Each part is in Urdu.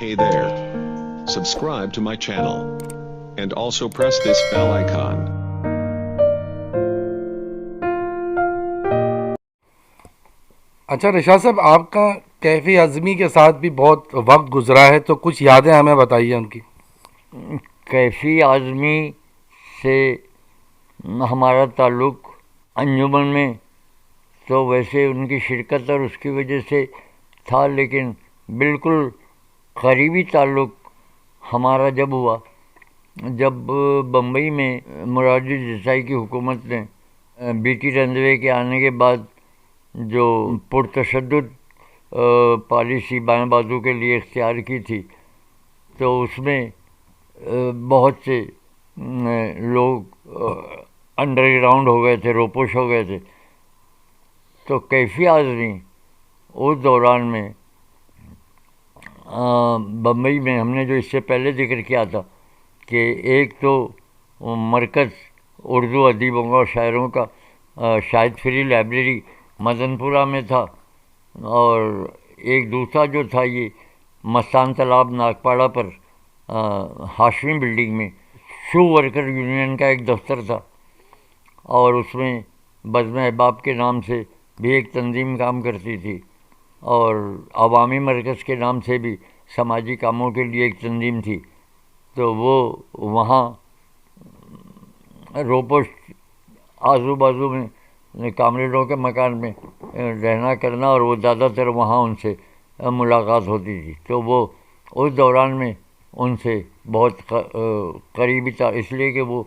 Hey there. Subscribe to my channel. And also press this bell icon. اچھا رشاد صاحب، آپ کا کیفی اعظمی کے ساتھ بھی بہت وقت گزرا ہے، تو کچھ یادیں ہمیں بتائیے ان کی۔ کیفی اعظمی سے ہمارا تعلق انجمن میں تو ویسے ان کی شرکت اور اس کی وجہ سے تھا، لیکن بالکل قریبی تعلق ہمارا جب ہوا جب بمبئی میں مرارجی دیسائی کی حکومت نے بی ٹی رنجوے کے آنے کے بعد جو پرتشدد پالیسی بائیں بازو کے لیے اختیار کی تھی، تو اس میں بہت سے لوگ انڈر گراؤنڈ ہو گئے تھے، روپوش ہو گئے تھے۔ تو کیفی اعظمی اس دوران میں بمبئی میں ہم نے جو اس سے پہلے ذکر کیا تھا کہ ایک تو مرکز اردو ادیبوں اور شاعروں کا شاہد فری لائبریری مدن پورہ میں تھا، اور ایک دوسرا جو تھا یہ مستان تالاب ناگپاڑا پر ہاشمی بلڈنگ میں شو ورکر یونین کا ایک دفتر تھا، اور اس میں بزم احباب کے نام سے بھی ایک تنظیم کام کرتی تھی، اور عوامی مرکز کے نام سے بھی سماجی کاموں کے لیے ایک تنظیم تھی۔ تو وہ وہاں روپوش آزو بازو میں کامریڈوں کے مکان میں رہنا کرنا، اور وہ زیادہ تر وہاں ان سے ملاقات ہوتی تھی۔ تو وہ اس دوران میں ان سے بہت قریبی تھا، اس لیے کہ وہ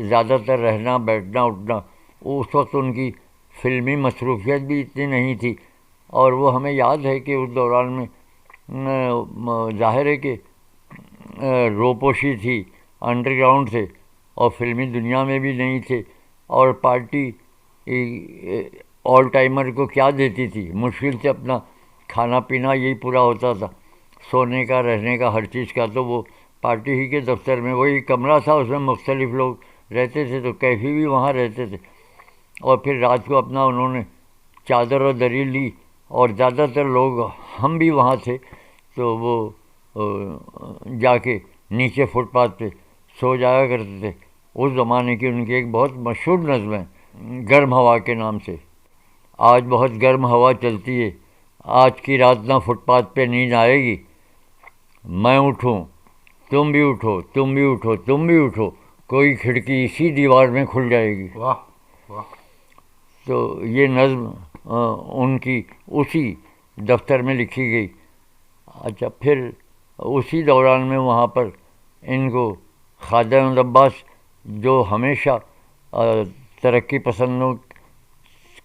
زیادہ تر رہنا بیٹھنا اٹھنا، اس وقت ان کی فلمی مصروفیت بھی اتنی نہیں تھی، اور وہ ہمیں یاد ہے کہ اس دوران میں ظاہر ہے کہ روپوشی تھی، انڈر گراؤنڈ تھے، اور فلمی دنیا میں بھی نہیں تھے، اور پارٹی آل ٹائمر کو کیا دیتی تھی، مشکل سے اپنا کھانا پینا یہی پورا ہوتا تھا، سونے کا رہنے کا ہر چیز کا۔ تو وہ پارٹی ہی کے دفتر میں وہی کمرہ تھا، اس میں مختلف لوگ رہتے تھے، تو کیفی بھی وہاں رہتے تھے، اور پھر رات کو اپنا انہوں نے چادر اور دری لی، اور زیادہ تر لوگ ہم بھی وہاں تھے، تو وہ جا کے نیچے فٹ پاتھ پہ سو جایا کرتے تھے۔ اس زمانے کی ان کی ایک بہت مشہور نظم ہے گرم ہوا کے نام سے: آج بہت گرم ہوا چلتی ہے، آج کی رات نہ فٹ پاتھ پہ نیند آئے گی، میں اٹھوں تم بھی اٹھو، تم بھی اٹھو، تم بھی اٹھو، کوئی کھڑکی اسی دیوار میں کھل جائے گی۔ واہ واہ! تو یہ نظم ان کی اسی دفتر میں لکھی گئی۔ اچھا، پھر اسی دوران میں وہاں پر ان کو خواجہ احمد عباس، جو ہمیشہ ترقی پسندوں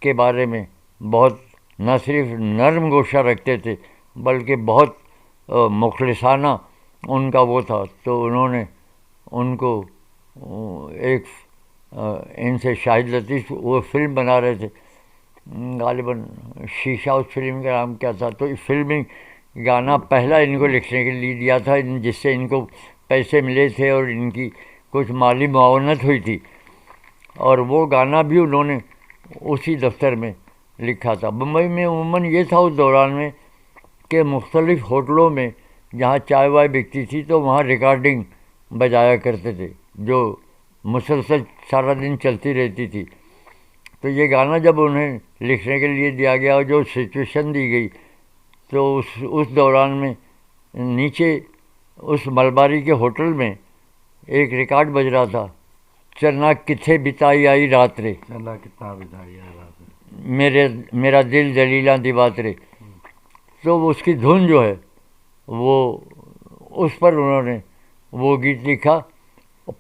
کے بارے میں بہت نہ صرف نرم گوشہ رکھتے تھے بلکہ بہت مخلصانہ ان کا وہ تھا، تو انہوں نے ان کو ایک ان سے شاہد لطیف وہ فلم بنا رہے تھے، غالباً شیشہ اس فلم کا نام کیا تھا، تو اس فلمی گانا پہلا ان کو لکھنے کے لیے دیا تھا، جس سے ان کو پیسے ملے تھے اور ان کی کچھ مالی معاونت ہوئی تھی، اور وہ گانا بھی انہوں نے اسی دفتر میں لکھا تھا۔ بمبئی میں عموماً یہ تھا اس دوران میں کہ مختلف ہوٹلوں میں جہاں چائے وائے بکتی تھی تو وہاں ریکارڈنگ بجایا کرتے تھے جو مسلسل سارا دن چلتی رہتی تھی۔ تو یہ گانا جب انہیں لکھنے کے لیے دیا گیا اور جو سچویشن دی گئی، تو اس دوران میں نیچے اس ملباری کے ہوٹل میں ایک ریکارڈ بج رہا تھا: چنا کتھے بتائی آئی رات رے، اللہ کتنا بدائی ہے رات میں، میرا دل دلیلاں دی بات رے۔ تو اس کی دھن جو ہے وہ اس پر انہوں نے وہ گیت لکھا،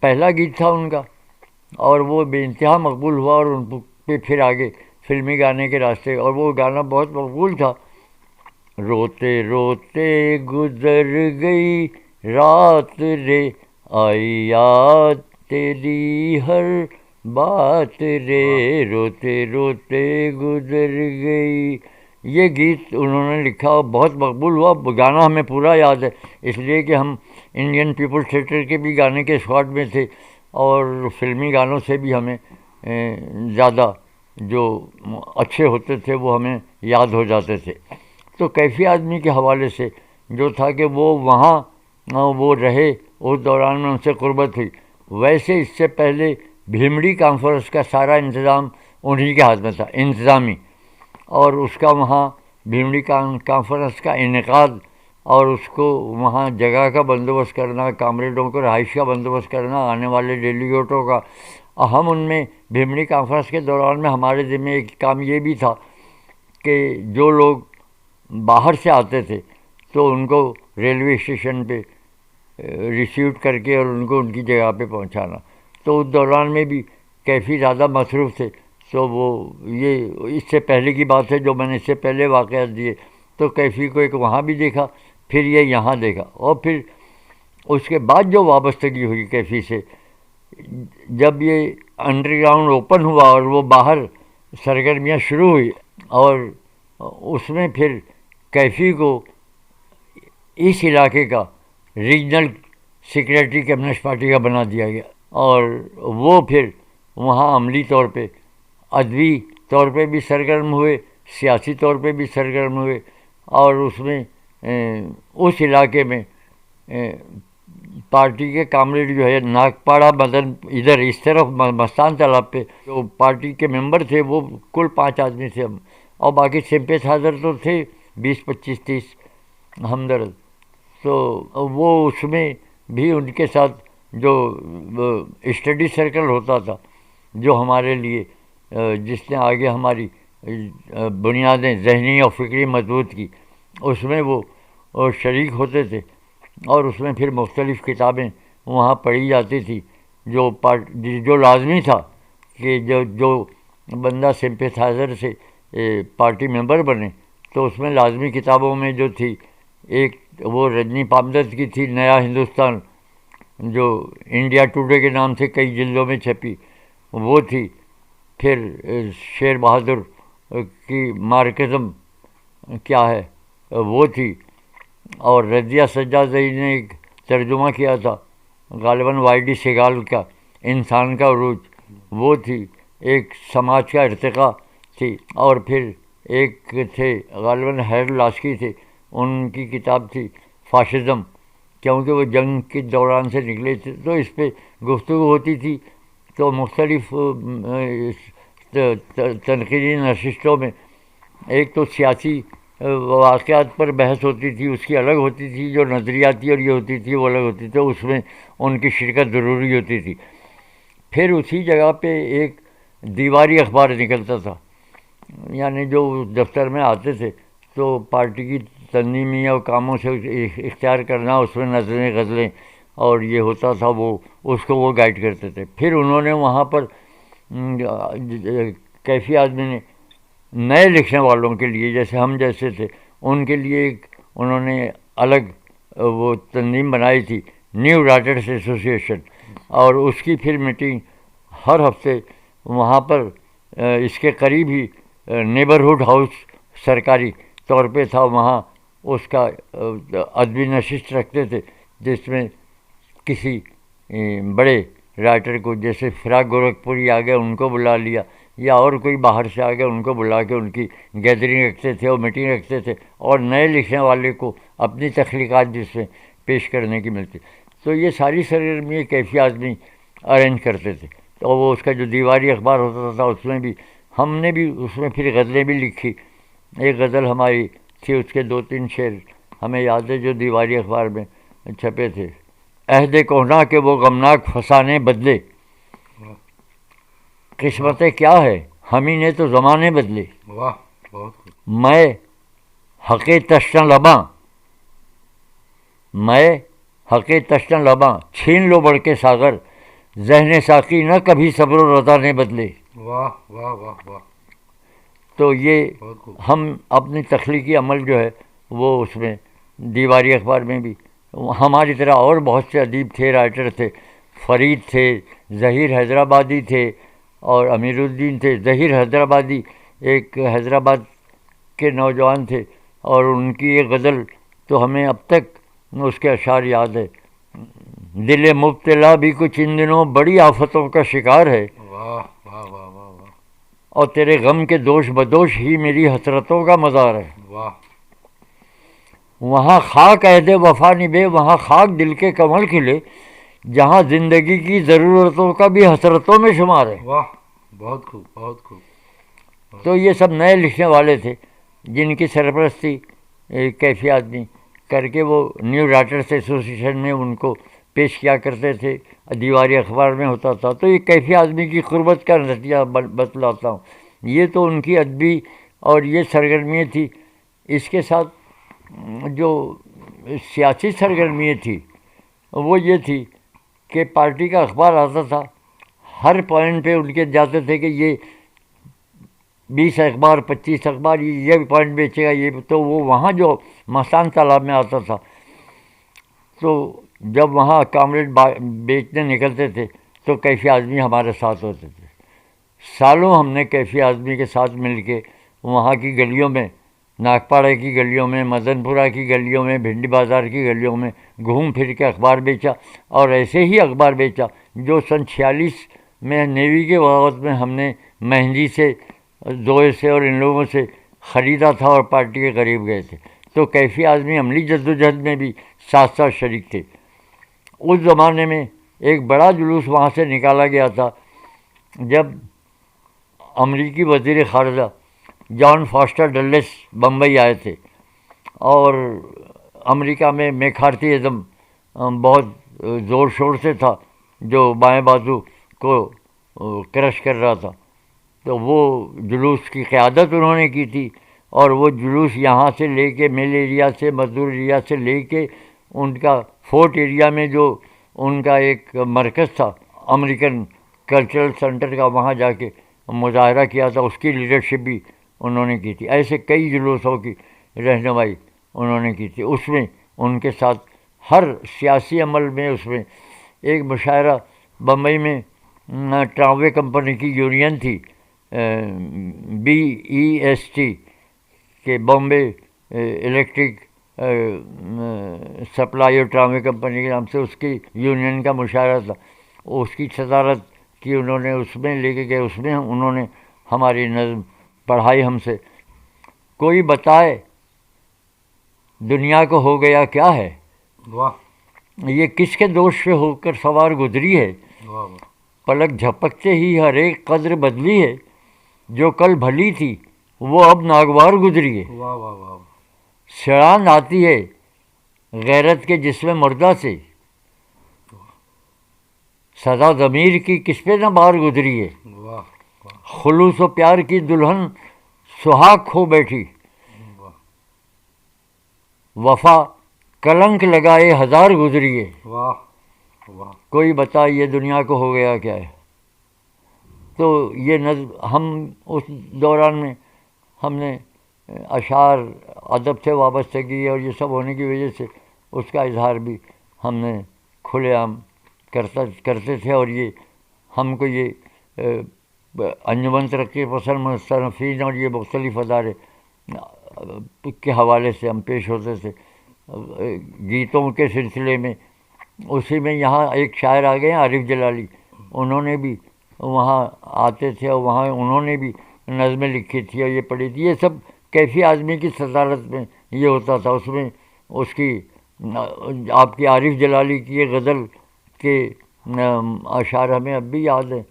پہلا گیت تھا ان کا، اور وہ بے انتہا مقبول ہوا، اور ان پہ پھر آگے فلمی گانے کے راستے، اور وہ گانا بہت مقبول تھا: روتے روتے گزر گئی رات رے، آئی یاد تیری ہر بات رے، روتے روتے گزر گئی۔ یہ گیت انہوں نے لکھا اور بہت مقبول ہوا۔ گانا ہمیں پورا یاد ہے اس لیے کہ ہم انڈین پیپل تھیٹر کے بھی گانے کے اسکواڈ میں تھے، اور فلمی گانوں سے بھی ہمیں زیادہ جو اچھے ہوتے تھے وہ ہمیں یاد ہو جاتے تھے۔ تو کیفی آدمی کے حوالے سے جو تھا کہ وہ وہاں وہ رہے، اس دوران میں ان سے قربت ہوئی. ویسے اس سے پہلے بھیمڑی کانفرنس کا سارا انتظام انہی کے ہاتھ میں تھا، انتظامی، اور اس کا وہاں بھیمڑی کانفرنس کا انعقاد اور اس کو وہاں جگہ کا بندوبست کرنا، کامریڈوں کو رہائش کا بندوبست کرنا، آنے والے ڈیلیگیٹوں کا. ہم ان میں بھیمڑی کانفرنس کے دوران میں ہمارے ذمہ ایک کام یہ بھی تھا کہ جو لوگ باہر سے آتے تھے تو ان کو ریلوے اسٹیشن پہ ریسیو کر کے اور ان کو ان کی جگہ پہ پہنچانا. تو اس دوران میں بھی کیفی زیادہ مصروف تھے. تو وہ یہ اس سے پہلے کی بات ہے جو میں نے اس سے پہلے واقعات دیے. تو کیفی کو ایک وہاں بھی دیکھا، پھر یہ یہاں دیکھا، اور پھر اس کے بعد جو وابستگی ہوئی کیفی سے، جب یہ انڈر گراؤنڈ اوپن ہوا اور وہ باہر سرگرمیاں شروع ہوئی، اور اس میں پھر کیفی کو اس علاقے کا ریجنل سیکریٹری کمیونسٹ پارٹی کا بنا دیا گیا. اور وہ پھر وہاں عملی طور پہ، ادبی طور پہ بھی سرگرم ہوئے، سیاسی طور پہ بھی سرگرم ہوئے، اور اس میں اس علاقے میں پارٹی کے کامریڈ جو ہے ناگپاڑا مدن ادھر اس طرف مستان تالاب پہ جو پارٹی کے ممبر تھے وہ کل 5 آدمی تھے ہم، اور باقی سمپیتھائزر تو تھے 20 25 30 ہمدرد. تو وہ اس میں بھی ان کے ساتھ جو اسٹڈی سرکل ہوتا تھا جو ہمارے لیے جس نے آگے ہماری بنیادیں ذہنی اور فکری مضبوط کی، اس میں وہ شریک ہوتے تھے. اور اس میں پھر مختلف کتابیں وہاں پڑھی جاتی تھی جو لازمی تھا کہ جو بندہ سمپیتھائزر سے پارٹی ممبر بنے تو اس میں لازمی کتابوں میں جو تھی، ایک وہ رجنی پامدت کی تھی نیا ہندوستان، جو انڈیا ٹوڈے کے نام سے کئی جلدوں میں چھپی، وہ تھی. پھر شیر بہادر کی مارکزم کیا ہے وہ تھی. اور رضیہ سجادی نے ایک ترجمہ کیا تھا غالباً وائی ڈی سیگال کا، انسان کا عروج، وہ تھی. ایک سماج کا ارتقاء تھی. اور پھر ایک تھے غالباً ہیرل لاسکی تھے، ان کی کتاب تھی فاشزم، کیونکہ وہ جنگ کے دوران سے نکلے تھے تو اس پہ گفتگو ہوتی تھی. تو مختلف تنقیدی نشستوں میں ایک تو سیاسی واقعات پر بحث ہوتی تھی، اس کی الگ ہوتی تھی، جو نظریاتی اور یہ ہوتی تھی وہ الگ ہوتی تھی، اس میں ان کی شرکت ضروری ہوتی تھی. پھر اسی جگہ پہ ایک دیواری اخبار نکلتا تھا، یعنی جو دفتر میں آتے تھے تو پارٹی کی تنظیمی اور کاموں سے اختیار کرنا، اس میں نظریں غزلیں اور یہ ہوتا تھا، وہ اس کو وہ گائیڈ کرتے تھے. پھر انہوں نے وہاں پر کیفی آدمی نے نئے لکھنے والوں کے لیے جیسے ہم جیسے تھے ان کے لیے ایک انہوں نے الگ وہ تنظیم بنائی تھی، نیو رائٹرس ایسوسیشن. اور اس کی پھر میٹنگ ہر ہفتے وہاں پر اس کے قریب ہی نیبرہڈ ہاؤس سرکاری طور پہ تھا، وہاں اس کا ادبی نشست رکھتے تھے جس میں کسی بڑے رائٹر کو جیسے فراق گورکھپوری آ گئے ان کو بلا لیا، یا اور کوئی باہر سے آ گئے ان کو بلا کے ان کی گیدرنگ رکھتے تھے اور میٹنگ رکھتے تھے، اور نئے لکھنے والے کو اپنی تخلیقات جس میں پیش کرنے کی ملتی. تو یہ ساری سرگرمی کیفی آدمی ارینج کرتے تھے. تو وہ اس کا جو دیواری اخبار ہوتا تھا اس میں بھی ہم نے بھی اس میں پھر غزلیں بھی لکھی. ایک غزل ہماری تھی، اس کے 2-3 شعر ہمیں یاد ہے جو دیواری اخبار میں چھپے تھے. عہد کہنا کہ وہ غمناک فسانے بدلے، قسمتیں کیا ہے ہمیں نے تو زمانے بدلے. واہ، بہت خوب. میں حق تشنہ لباں، میں حق تشنہ لباں، چھین لو بڑھ کے ساغر، ذہن ساقی نہ کبھی صبر و رضا نے بدلے. واہ واہ واہ واہ. تو یہ بہت خوب. ہم اپنی تخلیقی عمل جو ہے وہ اس میں دیواری اخبار میں بھی ہماری طرح اور بہت سے ادیب تھے، رائٹر تھے. فرید تھے، ظہیر حیدرآبادی تھے، اور امیر الدین تھے. ظہیر حیدرآبادی ایک حیدرآباد کے نوجوان تھے، اور ان کی ایک غزل تو ہمیں اب تک اس کے اشعار یاد ہے، دل مبتلا بھی کچھ ان دنوں بڑی آفتوں کا شکار ہے، واہ واہ واہ واہ واہ. اور تیرے غم کے دوش بدوش ہی میری حسرتوں کا مزار ہے. واہ. وہاں خاک عہد وفا نبھے، وہاں خاک دل کے کمل کھلے، جہاں زندگی کی ضرورتوں کا بھی حسرتوں میں شمار ہے. واہ، بہت خوب، بہت خوب. تو یہ سب نئے لکھنے والے تھے جن کی سرپرستی کیفی آدمی کر کے وہ نیو رائٹرس ایسوسیشن میں ان کو پیش کیا کرتے تھے، دیواری اخبار میں ہوتا تھا. تو یہ کیفی آدمی کی قربت کا نتیجہ بتلاتا ہوں. یہ تو ان کی ادبی اور یہ سرگرمیاں تھی. اس کے ساتھ جو سیاسی سرگرمیاں تھی وہ یہ تھی کہ پارٹی کا اخبار آتا تھا، ہر پوائنٹ پہ ان کے جاتے تھے کہ یہ 20 اخبار 25 اخبار یہ پوائنٹ بیچے گا. یہ تو وہ وہاں جو مستان تالاب میں آتا تھا، تو جب وہاں کامریڈ بیچنے نکلتے تھے تو کیفی آدمی ہمارے ساتھ ہوتے تھے. سالوں ہم نے کیفی آدمی کے ساتھ مل کے وہاں کی گلیوں میں، ناگپاڑا کی گلیوں میں، مدن پورہ کی گلیوں میں، بھنڈی بازار کی گلیوں میں گھوم پھر کے اخبار بیچا. اور ایسے ہی اخبار بیچا جو سن 46 میں نیوی کے وقت میں ہم نے مہندی سے، زوئے سے اور ان لوگوں سے خریدا تھا اور پارٹی کے قریب گئے تھے. تو کیفی آدمی عملی جدوجہد میں بھی ساتھ ساتھ شریک تھے. اس زمانے میں ایک بڑا جلوس وہاں سے نکالا گیا تھا جب امریکی وزیر خارجہ جان فاسٹر ڈلس بمبئی آئے تھے، اور امریکہ میں میکارتھی ازم بہت زور شور سے تھا جو بائیں بازو کو کرش کر رہا تھا. تو وہ جلوس کی قیادت انہوں نے کی تھی، اور وہ جلوس یہاں سے لے کے مل ایریا سے، مزدور ایریا سے لے کے ان کا فورٹ ایریا میں جو ان کا ایک مرکز تھا امریکن کلچرل سینٹر کا، وہاں جا کے مظاہرہ کیا تھا. اس کی لیڈرشپ بھی انہوں نے کی تھی. ایسے کئی جلوسوں کی رہنمائی انہوں نے کی تھی. اس میں ان کے ساتھ ہر سیاسی عمل میں، اس میں ایک مشاعرہ بمبئی میں ٹراموے کمپنی کی یونین تھی BEST کہ بامبے الیکٹرک سپلائی اور ٹراموے کمپنی کے نام سے اس کی یونین کا مشاعرہ تھا. اس کی صدارت کی انہوں نے، اس میں لے کے گئے. اس میں انہوں نے ہماری نظم پڑھائی ہم سے. کوئی بتائے دنیا کو ہو گیا کیا ہے، واہ، یہ کس کے دوش پہ ہو کر سوار گزری ہے، واہ، پلک جھپکتے ہی ہر ایک قدر بدلی ہے، جو کل بھلی تھی وہ اب ناگوار گزری ہے. واہ، واہ، واہ. سڑان آتی ہے غیرت کے جسم مردہ سے، سزا ضمیر کی کس پہ نہ بار گزری ہے. واہ، خلوص و پیار کی دلہن سہاگ کھو بیٹھی، وفا کلنک لگائے ہزار گزری ہے. واہ، واہ. کوئی بتا یہ دنیا کو ہو گیا کیا ہے. تو یہ نظم ہم اس دوران میں ہم نے اشعار، ادب سے وابستگی اور یہ سب ہونے کی وجہ سے اس کا اظہار بھی ہم نے کھلے عام کرتے تھے. اور یہ ہم کو یہ انجمن ترقی پسند مصنفین اور یہ مختلف ادارے کے حوالے سے ہم پیش ہوتے تھے گیتوں کے سلسلے میں. اسی میں یہاں ایک شاعر آ گئے ہیں عارف جلالی، انہوں نے بھی وہاں آتے تھے اور وہاں انہوں نے بھی نظمیں لکھی تھی اور یہ پڑھی تھی. یہ سب کیفی آدمی کی صدارت میں یہ ہوتا تھا. اس میں اس کی آپ کی عارف جلالی کی یہ غزل کے اشعار ہمیں اب بھی یاد ہیں.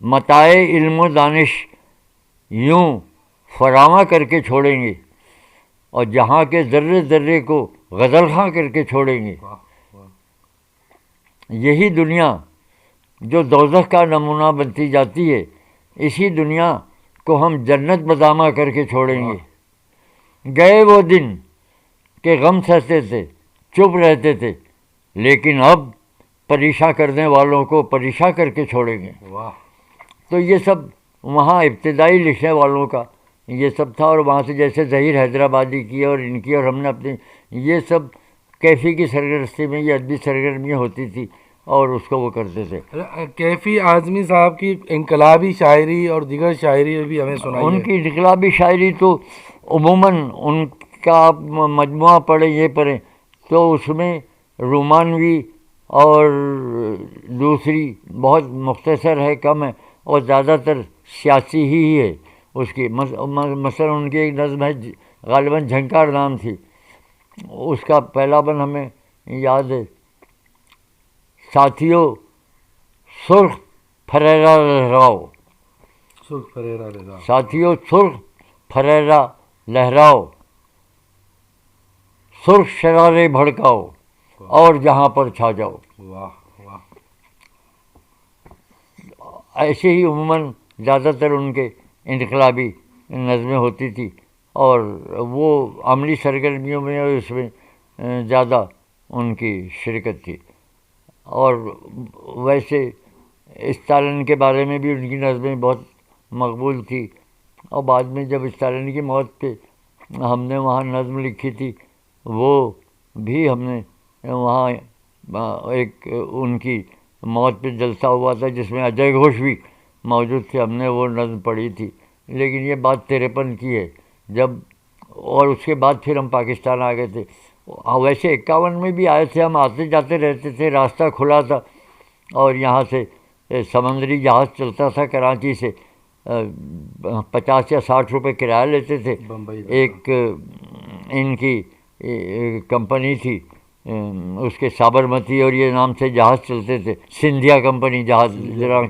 متاع علم و دانش یوں فراواں کر کے چھوڑیں گے، اور جہاں کے ذرے ذرے کو غزل خواں کر کے چھوڑیں گے. یہی دنیا جو دوزخ کا نمونہ بنتی جاتی ہے، اسی دنیا کو ہم جنت بدامہ کر کے چھوڑیں گے. گئے وہ دن کہ غم سہتے تھے، چپ رہتے تھے، لیکن اب پریشاں کرنے والوں کو پریشاں کر کے چھوڑیں گے. تو یہ سب وہاں ابتدائی لکھنے والوں کا یہ سب تھا. اور وہاں سے جیسے ظہیر حیدرآبادی کی اور ان کی، اور ہم نے اپنی یہ سب کیفی کی سرگرمی میں یہ ادبی سرگرمیاں ہوتی تھی اور اس کو وہ کرتے تھے. کیفی اعظمی صاحب کی انقلابی شاعری اور دیگر شاعری بھی ہمیں سنائی. ان کی انقلابی شاعری تو عموماً ان کا آپ مجموعہ پڑھیں، یہ پڑھیں تو اس میں رومانوی اور دوسری بہت مختصر ہے، کم ہے، اور زیادہ تر سیاسی ہی ہے اس کی. مثلا ان کی ایک نظم ہے غالباً جھنکار نام تھی، اس کا پہلا بند ہمیں یاد ہے، ساتھیوں سرخ پھریرا لہراؤ، سرخ فریرا رضا، ساتھیوں سرخ پھریرا لہراؤ، سرخ شرارے بھڑکاؤ اور جہاں پر چھا جاؤ۔ واہ واہ، ایسے ہی عموماً زیادہ تر ان کے انقلابی نظمیں ہوتی تھی، اور وہ عملی سرگرمیوں میں اور اس میں زیادہ ان کی شرکت تھی۔ اور ویسے اسٹالن کے بارے میں بھی ان کی نظمیں بہت مقبول تھی، اور بعد میں جب اسٹالن کی موت پہ ہم نے وہاں نظم لکھی تھی، وہ بھی ہم نے وہاں ایک ان کی موت پہ جلسہ ہوا تھا جس میں اجے گھوش بھی موجود تھے، ہم نے وہ نظم پڑھی تھی۔ لیکن یہ بات 53 کی ہے جب، اور اس کے بعد پھر ہم پاکستان آ گئے تھے۔ ویسے 51 میں بھی آئے تھے، ہم آتے جاتے رہتے تھے، راستہ کھلا تھا، اور یہاں سے سمندری جہاز چلتا تھا کراچی سے، 50 یا 60 روپے کرایہ لیتے تھے۔ بمبئی تک۔ ایک ان کی کمپنی تھی، اس کے سابرمتی اور یہ نام سے جہاز چلتے تھے، سندھیا کمپنی جہاز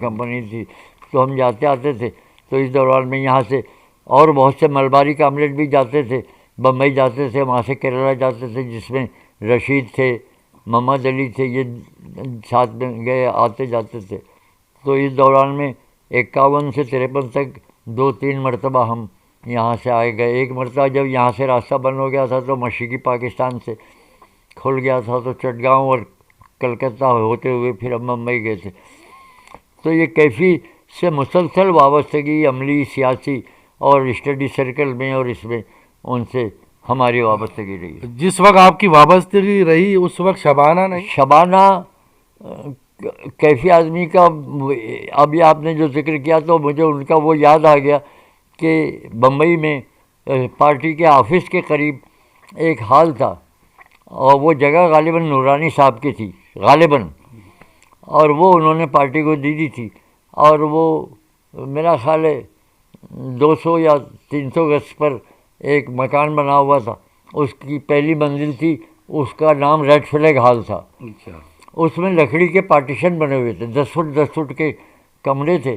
کمپنی تھی، تو ہم جاتے آتے تھے۔ تو اس دوران میں یہاں سے اور بہت سے ملباری کامریڈ بھی جاتے تھے، بمبئی جاتے تھے، وہاں سے کیرلا جاتے تھے، جس میں رشید تھے، محمد علی تھے، یہ ساتھ میں گئے آتے جاتے تھے۔ تو اس دوران میں 51 سے 53 تک 2-3 مرتبہ ہم یہاں سے آئے گئے۔ ایک مرتبہ جب یہاں سے راستہ بند ہو گیا تھا تو مشرقی پاکستان سے کھل گیا تھا، تو چٹگاؤں اور کلکتہ ہوتے ہوئے پھر ہم ممبئی گئے تھے۔ تو یہ کیفی سے مسلسل وابستگی عملی، سیاسی اور اسٹڈی سرکل میں اور اس میں ان سے ہماری وابستگی رہی ہے۔ جس وقت آپ کی وابستگی رہی اس وقت شبانہ نہیں؟ شبانہ کیفی اعظمی کا ابھی آپ نے جو ذکر کیا تو مجھے ان کا وہ یاد آ گیا کہ بمبئی میں پارٹی کے آفس کے قریب ایک ہال تھا، اور وہ جگہ غالباً نورانی صاحب کی تھی غالباً، اور وہ انہوں نے پارٹی کو دی تھی، اور وہ میرا خیال ہے 200 یا 300 گز پر ایک مکان بنا ہوا تھا، اس کی پہلی منزل تھی، اس کا نام ریڈ فلیگ ہال تھا۔ اچھا، اس میں لکڑی کے پارٹیشن بنے ہوئے تھے، 10 فٹ 10 فٹ کے کمرے تھے،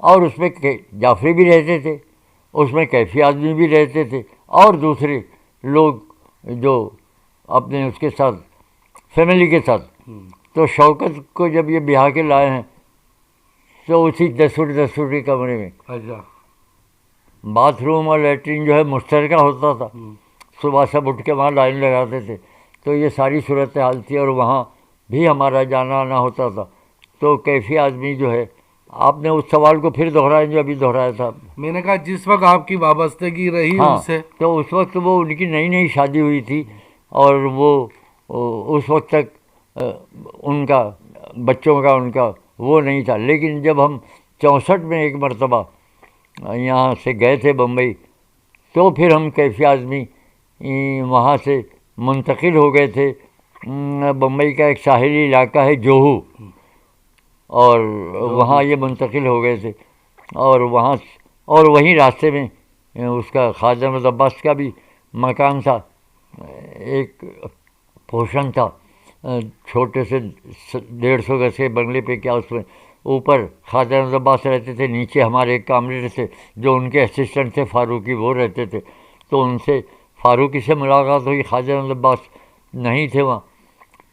اور اس میں جعفری بھی رہتے تھے، اس میں کیفی آدمی بھی رہتے تھے، اور دوسرے لوگ جو اپنے اس کے ساتھ فیملی کے ساتھ۔ تو شوکت کو جب یہ بیاہ کے لائے ہیں تو اسی 10 فٹ 10 فٹ کے کمرے میں اچھا، باتھ روم اور لیٹرین جو ہے مشترکہ ہوتا تھا، صبح سب اٹھ کے وہاں لائن لگاتے تھے۔ تو یہ ساری صورتحال تھی، اور وہاں بھی ہمارا جانا آنا ہوتا تھا۔ تو کیفی آدمی جو ہے، آپ نے اس سوال کو پھر دہرایا جو ابھی دہرایا تھا۔ میں نے کہا جس وقت آپ کی وابستگی رہی ہاں، ان سے، تو اس وقت وہ ان کی نئی شادی ہوئی تھی، اور وہ اس وقت تک ان کا بچوں کا ان کا وہ نہیں تھا۔ لیکن جب ہم 64 میں ایک مرتبہ یہاں سے گئے تھے بمبئی، تو پھر ہم کیفی آدمی وہاں سے منتقل ہو گئے تھے۔ بمبئی کا ایک ساحلی علاقہ ہے جوہو، اور وہاں یہ منتقل ہو گئے تھے، اور وہاں اور وہیں راستے میں اس کا خواجہ احمد عباس کا بھی مکان تھا، ایک پوشن تھا چھوٹے سے 150 گز کے بنگلے پہ، کیا اس میں اوپر خواجہ احمد عباس رہتے تھے، نیچے ہمارے ایک کامریڈ تھے جو ان کے اسسٹنٹ تھے فاروقی، وہ رہتے تھے۔ تو ان سے فاروقی سے ملاقات ہوئی، خواجہ احمد عباس نہیں تھے وہاں۔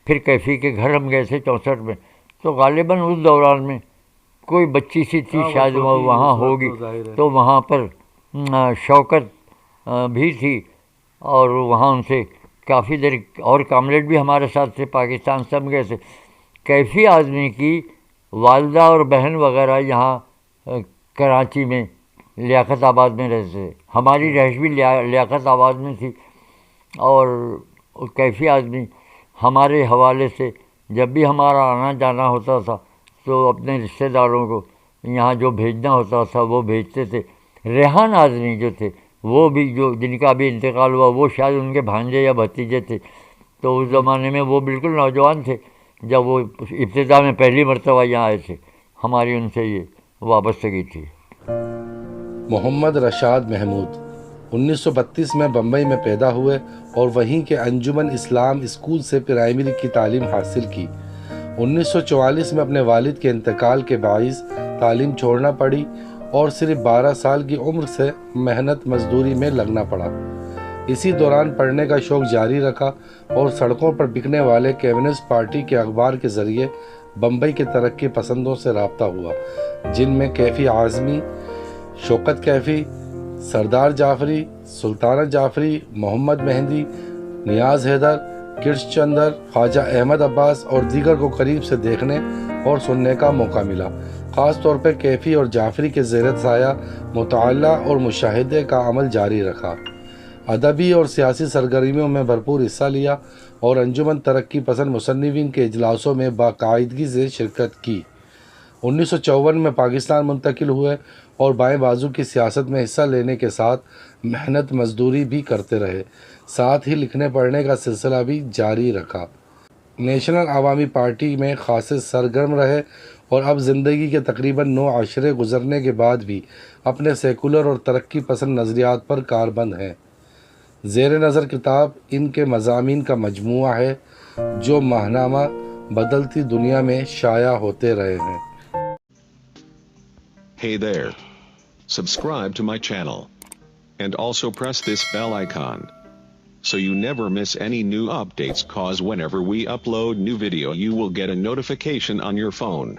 پھر کیفی کے گھر ہم گئے تھے 64 میں، تو غالباً اس دوران میں کوئی بچی سی تھی شاید وہاں ہوگی، تو وہاں پر شوکت بھی تھی، اور وہاں ان سے کافی دیر، اور کامریڈ بھی ہمارے ساتھ تھے، پاکستان سے ہم گئے تھے۔ کیفی آدمی کی والدہ اور بہن وغیرہ یہاں کراچی میں لیاقت آباد میں رہتے تھے، ہماری رہائش بھی لیاقت آباد میں تھی، اور کیفی آدمی ہمارے حوالے سے جب بھی ہمارا آنا جانا ہوتا تھا تو اپنے رشتہ داروں کو یہاں جو بھیجنا ہوتا تھا وہ بھیجتے تھے۔ ریحان آدمی جو تھے، وہ بھی جو جن کا بھی انتقال ہوا، وہ شاید ان کے بھانجے یا بھتیجے تھے، تو اس زمانے میں وہ بالکل نوجوان تھے جب وہ ابتدا میں پہلی مرتبہ یہاں آئے تھے، ہماری ان سے یہ وابستگی تھی۔ محمد رشاد محمود 1932 میں بمبئی میں پیدا ہوئے اور وہیں کے انجمن اسلام اسکول سے پرائمری کی تعلیم حاصل کی۔ 1944 میں اپنے والد کے انتقال کے باعث تعلیم چھوڑنا پڑی اور صرف 12 سال کی عمر سے محنت مزدوری میں لگنا پڑا۔ اسی دوران پڑھنے کا شوق جاری رکھا اور سڑکوں پر بکنے والے کمیونسٹ پارٹی کے اخبار کے ذریعے بمبئی کے ترقی پسندوں سے رابطہ ہوا، جن میں کیفی اعظمی، شوکت کیفی، سردار جعفری، سلطانہ جعفری، محمد مہدی، نیاز حیدر، کرش چندر، خواجہ احمد عباس اور دیگر کو قریب سے دیکھنے اور سننے کا موقع ملا۔ خاص طور پر کیفی اور جعفری کے زیر سایہ مطالعہ اور مشاہدے کا عمل جاری رکھا، ادبی اور سیاسی سرگرمیوں میں بھرپور حصہ لیا اور انجمن ترقی پسند مصنفین کے اجلاسوں میں باقاعدگی سے شرکت کی۔ 1954 میں پاکستان منتقل ہوئے اور بائیں بازو کی سیاست میں حصہ لینے کے ساتھ محنت مزدوری بھی کرتے رہے، ساتھ ہی لکھنے پڑھنے کا سلسلہ بھی جاری رکھا۔ نیشنل عوامی پارٹی میں خاصے سرگرم رہے اور اب زندگی کے تقریباً 9 عشرے گزرنے کے بعد بھی اپنے سیکولر اور ترقی پسند نظریات پر کاربند ہیں۔ زیر نظر کتاب ان کے مضامین کا مجموعہ ہے جو ماہنامہ بدلتی دنیا میں شائع ہوتے رہے ہیں۔ Hey there. Subscribe to my channel. And also press this bell icon, so you never miss any new updates, cause whenever we upload new video you will get a notification on your phone.